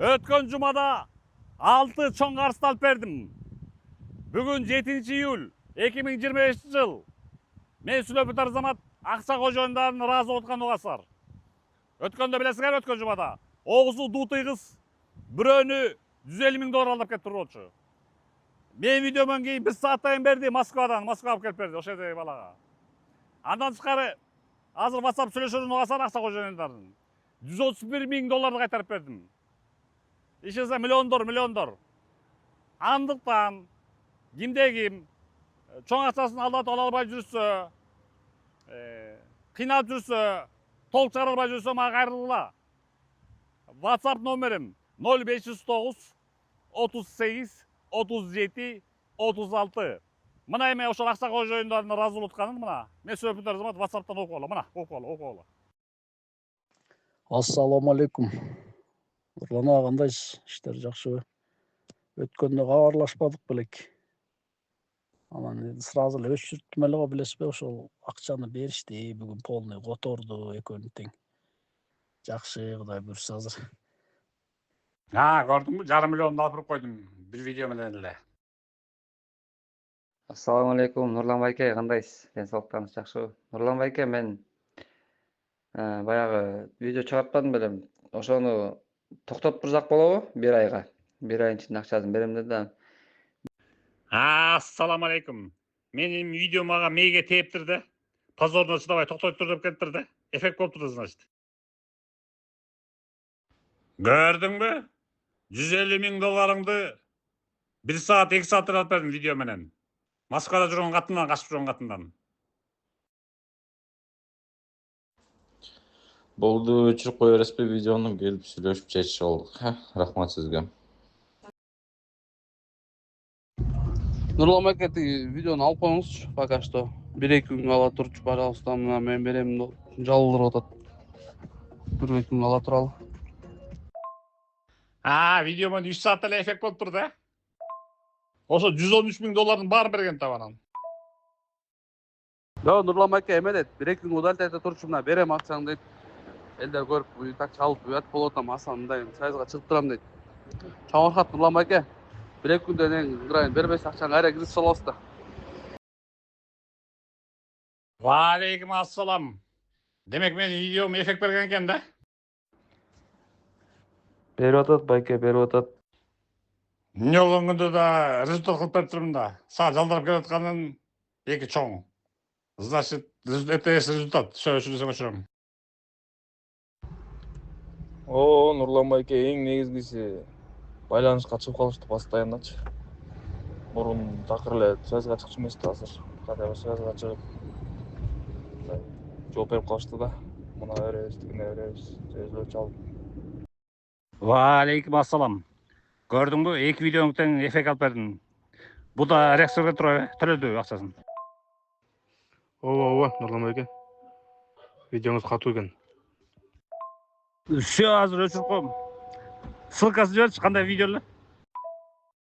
Өткөн жумада 6 чоң карызды алып бердим. Бүгүн 7-июль 2025 жыл. Мен Сүлөпүт Арзамат акча кожоюндарынын ыраазы болуп аткан. Өткөндө билесиңер, өткөн жумада огузу дуутый кыз бирөөнү 150 000 доллар алдап кетип болчу. Мен видеомон кийин 1 сааттан берди Москвага алып келип берди ошол жердеги балага. Андан тышкары азыр WhatsApp сүйлөшүүнү угасаң акча кожоюндарын 131 000 долларды кайтарып бердим. Ишенсе миллиондор. Андыктан кимде ким чоң акчасын алдатып ала албай жүрсө, кыйналып жүрсө, толук чыгара албай жүрсө мага кайрылгыла. WhatsApp номерим 0509 38 37 36. Мына эме ошол акча кожоюндарына ыраазы болуп атканын мына мен Сүлөпүт Арзамат WhatsApp'тан окуп алам. Мына окуп ал. Ассаламу алейкум. Нурлан ага, кандайсыз? Иштер жакшыбы? Өткөндө кабарлашпадык белек. Анан сразу эле өчүрттүм эле го, билесизби? Ошол акчаны беришти, бүгүн полный которду, экөөнү тең. Жакшы, Кудай буйрса азыр. Көрдүңбү? 1,5 миллионду алып койдум бир видео менен эле. Ассаламу алейкум, Нурлан байке, кандайсыз? Ден соолуктарыңыз жакшыбы? Нурлан байке, мен баягы видео чыгарткан белем. Ошону токтотуп турсак болобу? 1 айга. 1 айдын ичинде акчасын берем да. Ассаламу алейкум. Менин видео мага мээге тээптир да. Позорно чыдабай токтойт тур деп кетиптир да. Эффект болуптур, значит. Көрдүңбү? 150 000 долларыңды 1 саат 2 саат алып бердим видео менен. Москвада жүргөн катындан, качып жүргөн катындан. Болду, өчүрүп кое бересизби видеону, келип сүйлөшүп чечишип болдук. Рахмат сизге. Нурлан байке, видеону алып коюңузчу пока что. 1-2 күнгө ала турчу, пожалуйста, мына мен берем, жалындырып атат. 1-2 күнгө ала туралы. Видеомон 3 саат эле эффект болуптур да. Ошо 113 000 доллардын баарын берген табанан. Жо, Нурлан байке, эме дейт, 1-2 күн удалить айта турчу, мына берем акчаңды дейт. Элдер көрүп, так чалып уят болуп атам, асан мындай сайызга чыгып турам дейт. Чоң рахмат Нурлан байке. 1-2 күндөн кийин бербейсиз акчаңы кайра киргизип салабыз да. Валейкум ассалам. Демек менин видеом эффект берген экен да? Берип атат байке, берип атат. Эмне болгон күндө да результат кылып берип турмун да. Сага жалдарып келатканын эки чоң. Значит, это есть результат. Все, өчүрөм. Нурлан байке, эң негизгиси байланышка чыгып калышты постоянночу. Мурун такыр эле связьга чыкчу эмес да, азыр кадайбы связьга чыгып жооп берип калышты да. Мына беребиз, тигине беребиз, сөзлөр чалып. Валейкум ассалам. Көрдүңбү? 2 видеоңду тең эффект алып бердим. Бу да рексерге төлөдү акчасын. Ооба, Нурлан байке. Видеоңуз катуу экен. Все, азыр өчүрүп коем. Ссылкасын жиберчи, кандай видео эле?